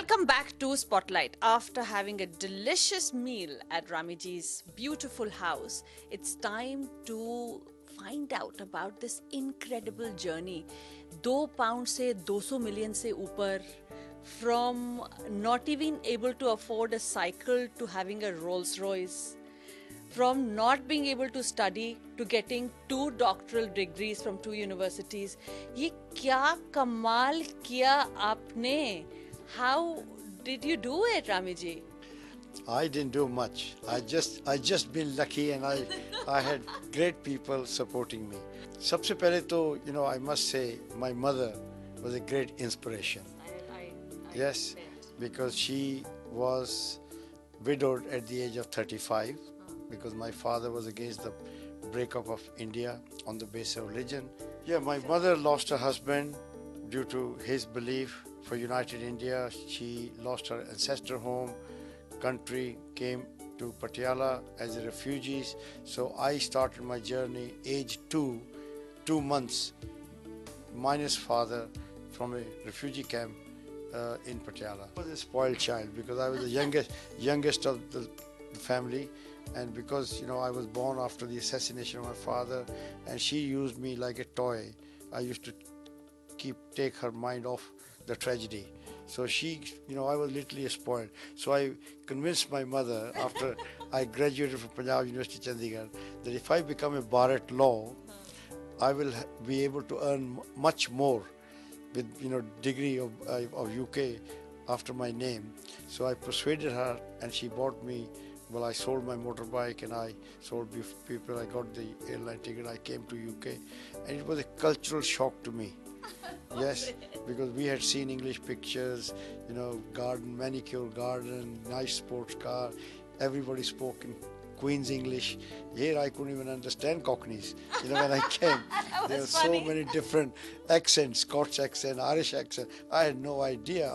Welcome back to Spotlight. After having a delicious meal at Ramiji's beautiful house, it's time to find out about this incredible journey. 2 pound से 200 million से ऊपर, from not even able to afford a cycle to having a Rolls Royce, from not being able to study to getting 2 doctoral degrees from 2 universities. ये क्या कमाल किया आपने? How did you do it, Ramiji? I didn't do much. I just been lucky, and I had great people supporting me. सबसे पहले तो I must say my mother was a great inspiration. I Yes, because she was widowed at the age of 35 because my father was against the breakup of India on the basis of religion. Yeah, my mother lost her husband due to his belief for United India. She lost her ancestral home, country, came to Patiala as a refugee. So I started my journey age 2 months, minus father, from a refugee camp in Patiala. I was a spoiled child because I was the youngest of the family, and because I was born after the assassination of my father, and she used me like a toy. I used to take her mind off the tragedy. So I was literally spoiled. So I convinced my mother after I graduated from Punjab University, Chandigarh, that if I become a bar at law, I will be able to earn much more with degree of UK after my name. So I persuaded her, and she bought me. Well, I sold my motorbike and I sold people. I got the airline ticket. I came to UK, and it was a cultural shock to me. Yes, because we had seen English pictures, garden, manicure garden, nice sports car. Everybody spoke in Queen's English. Here I couldn't even understand Cockneys. When I came, there were so many different accents, Scots accent, Irish accent. I had no idea.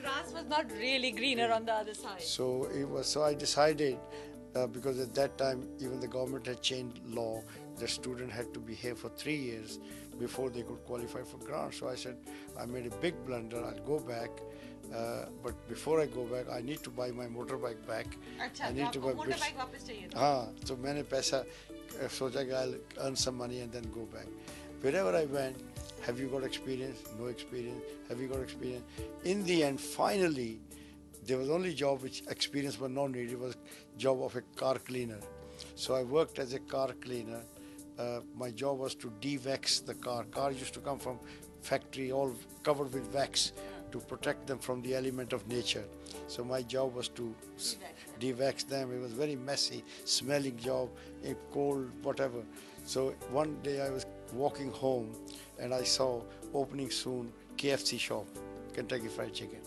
Grass was not really greener on the other side. So I decided, because at that time even the government had changed law. The student had to be here for 3 years before they could qualify for grant. So I said, I made a big blunder. I'll go back, but before I go back, I need to buy my motorbike back. I need to buy motorbike वापस चाहिए था. हाँ, so मैंने पैसा सोचा कि I'll earn some money and then go back. Wherever I went, have you got experience? No experience. Have you got experience? In the end, finally, there was only job which experience was not needed. It was job of a car cleaner. So I worked as a car cleaner. My job was to de-wax the car. Cars used to come from factory all covered with wax to protect them from the element of nature. So my job was to de-wax them. It was very messy, smelling job, cold, whatever. So one day I was walking home and I saw opening soon KFC shop, Kentucky Fried Chicken.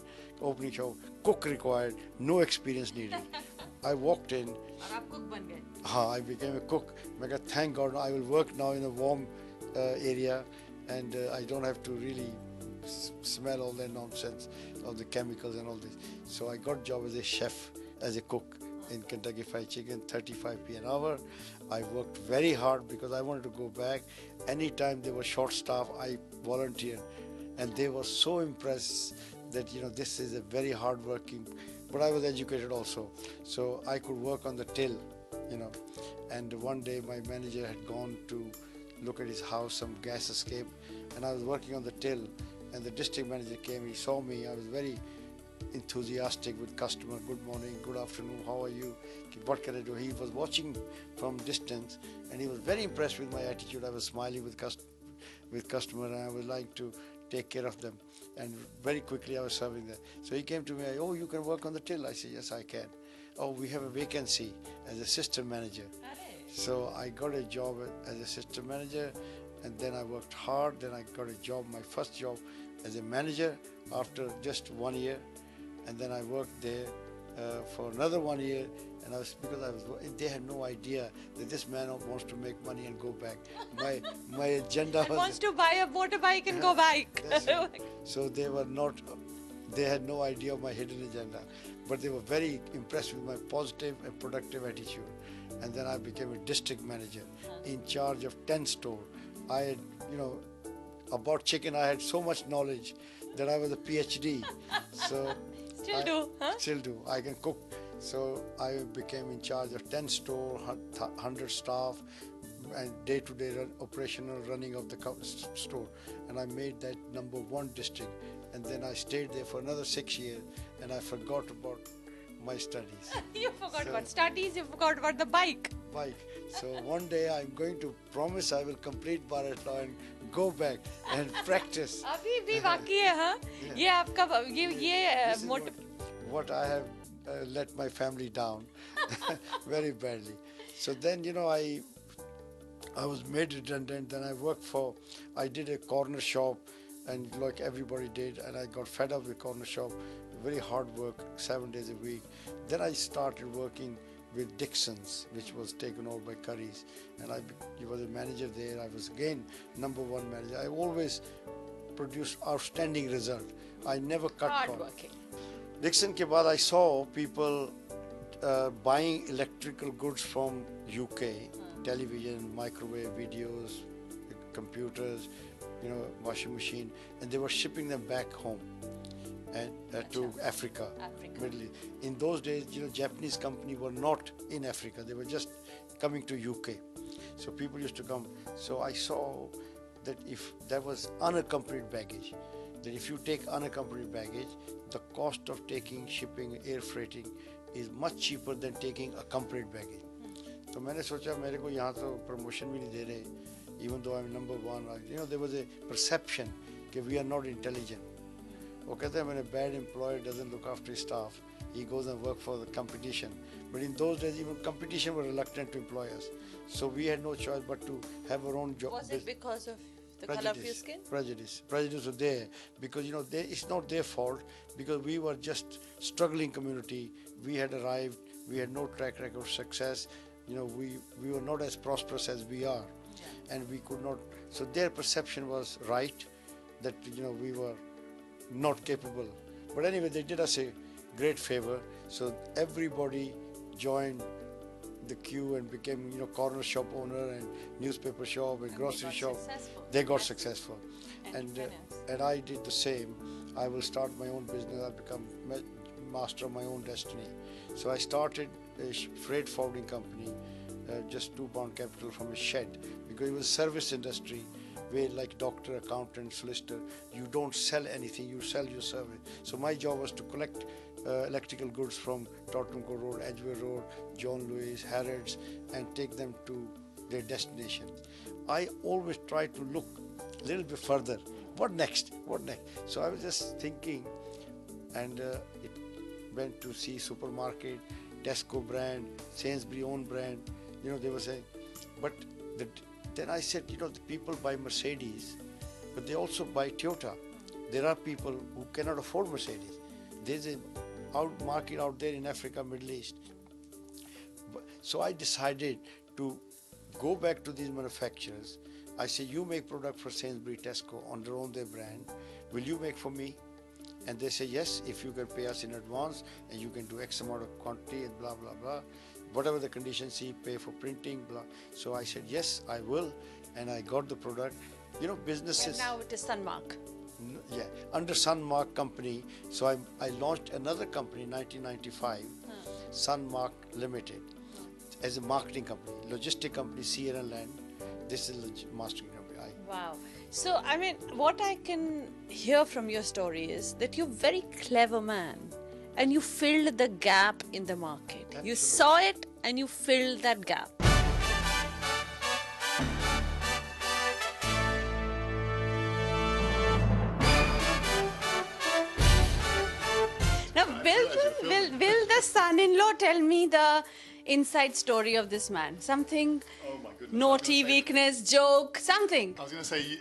Opening shop, cook required, no experience needed. I walked in. और आप cook बन गए. I became a cook. I got, thank God, I will work now in a warm area, and I don't have to really smell all that nonsense of the chemicals and all this. So I got job as a chef, as a cook in Kentucky Fried Chicken, 35p an hour. I worked very hard because I wanted to go back. Anytime they were short staff, I volunteered, and they were so impressed that this is a very hard working. But I was educated also, so I could work on the till, And one day my manager had gone to look at his house, some gas escape, and I was working on the till, and the district manager came. He saw me. I was very enthusiastic with customer. Good morning, good afternoon, how are you? What can I do? He was watching from distance, and he was very impressed with my attitude. I was smiling with customer, and I was like to take care of them, and very quickly I was serving them. So he came to me, oh, you can work on the till? I said, yes, I can. Oh, we have a vacancy as assistant manager. So I got a job as assistant manager, and then I worked hard. Then I got a job, my first job as a manager after just 1 year, and then I worked there for another 1 year, and they had no idea that this man wants to make money and go back. My agenda was wants to buy a motorbike and go back. So they had no idea of my hidden agenda, but they were very impressed with my positive and productive attitude. And then I became a district manager in charge of 10 stores. I had, about chicken, I had so much knowledge that I was a PhD. So Still do, huh? Still do. I can cook. So I became in charge of 10 store, 100 staff, and day-to-day operational running of the store. And I made that #1 district. And then I stayed there for another 6 years, and I forgot about my studies. You forgot about studies, you forgot about the bike. So one day I'm going to promise I will complete Bharat Law and go back and practice. अभी भी बाकी है, हाँ? ये आपका This is motive. what I have let my family down very badly. So then, I was made redundant. Then I did a corner shop, and like everybody did, and I got fed up with corner shop. Very hard work, 7 days a week. Then I started working with Dixon's, which was taken over by Curry's, and I was a manager there. I was again #1 manager. I always produced outstanding result. I never cut Hard corners. working. Dixon के बाद I saw people buying electrical goods from UK, television, microwave, videos, computers, washing machine, and they were shipping them back home and to Africa, Middle East. In those days, Japanese company were not in Africa; they were just coming to UK. So people used to come. So I saw that if there was unaccompanied baggage, that if you take unaccompanied baggage, the cost of taking, shipping, air freighting is much cheaper than taking accompanied baggage. तो मैंने सोचा मेरे को यहाँ तो promotion भी नहीं दे रहे, even though I'm #1. There was a perception that we are not intelligent. वो कहते हैं when a bad employer doesn't look after his staff, he goes and work for the competition. But in those days, even competition were reluctant to employ us. So we had no choice but to have our own job. Was it because of the color of your skin? Prejudice was there because it's not their fault, because we were just struggling community. We had arrived. We had no track record of success. We were not as prosperous as we are, and we could not. So their perception was right that we were not capable. But anyway, they did us a great favor. So everybody joined the queue and became corner shop owner and newspaper shop and grocery shop. They got successful, and I did the same. I will start my own business. I'll become master of my own destiny. So I started a freight forwarding company, just £2 capital from a shed, because it was service industry where, like doctor, accountant, solicitor, you don't sell anything, you sell your service. So my job was to collect electrical goods from Tottenham Court Road, Edgware Road, John Lewis, Harrods, and take them to their destination. I always try to look a little bit further. What next? So I was just thinking, and it went to see supermarket, Tesco brand, Sainsbury own brand. They were saying, but then I said, the people buy Mercedes, but they also buy Toyota. There are people who cannot afford Mercedes. There's a market out there in Africa, Middle East. So I decided to go back to these manufacturers. I said, you make product for Sainsbury, Tesco on their brand. Will you make for me? And they say, yes, if you can pay us in advance and you can do X amount of quantity and blah, blah, blah. Whatever the conditions, pay for printing, blah. So I said, yes, I will. And I got the product. Businesses. And now it is Sunmark. Yeah, under Sunmark company. So I launched another company in 1995, Sunmark Limited, as a marketing company, logistic company, Sierra Land. This is a marketing company. Wow. So, what I can hear from your story is that you're a very clever man, and you filled the gap in the market. Absolutely. You saw it and you filled that gap. Now, will the son-in-law tell me the inside story of this man? Something naughty, weakness, joke, something. I was going to say,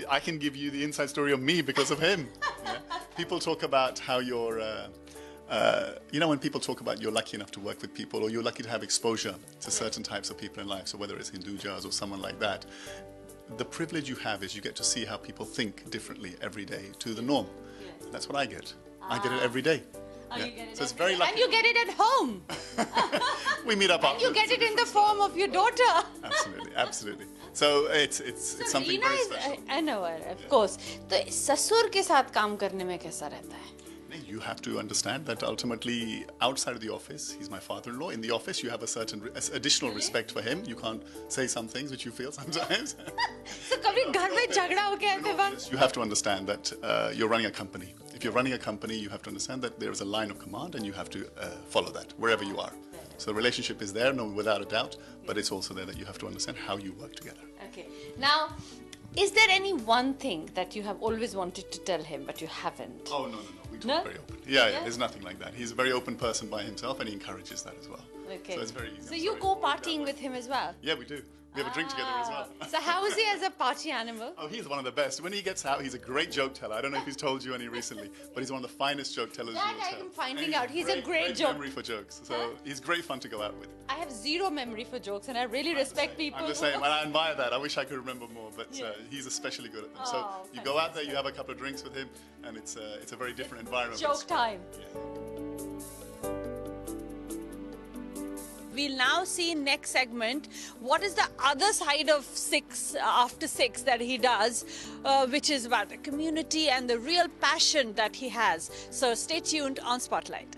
I can give you the inside story of me because of him. Yeah? People talk about how you're, when people talk about you're lucky enough to work with people, or you're lucky to have exposure to certain types of people in life, so whether it's Hindujas or someone like that, the privilege you have is you get to see how people think differently every day to the norm. Yes. That's what I get. I get it every day. Yeah. You get it so it's very lucky. And you get it at home. We meet up. And you get it in the form of your daughter. Absolutely. So it's something very special. I know, of course. So ससुर के साथ काम करने में कैसा रहता है? नहीं, you have to understand that ultimately, outside of the office, he's my father-in-law. In the office, you have a certain additional respect for him. You can't say some things which you feel sometimes. So कभी घर में झगड़ा हो गया है फिर वक्त? You have to understand that you're running a company. If you're running a company, you have to understand that there is a line of command and you have to follow that wherever you are. So the relationship is there, no, without a doubt, but it's also there that you have to understand how you work together. Okay. Now, is there any one thing that you have always wanted to tell him but you haven't? Oh, no. We talk No? very open. Yeah, there's nothing like that. He's a very open person by himself and he encourages that as well. Okay. So it's very easy. So I'm you sorry. go partying with him as well? Yeah, we do. We have a drink together as well. So how is he as a party animal? Oh, he's one of the best. When he gets out, he's a great joke teller. I don't know if he's told you any recently, but he's one of the finest joke tellers That you will tell. I'm finding And out. He's a great joke- memory for jokes. So he's great fun to go out with. I have zero memory for jokes and I really respect people. I'm the same, and I admire that. I wish I could remember more, but he's especially good at them. So Oh, you go out there, you have a couple of drinks with him, and it's a very different environment. Joke time. Yeah. We'll now see in next segment what is the other side of after six that he does, which is about the community and the real passion that he has. So stay tuned on Spotlight.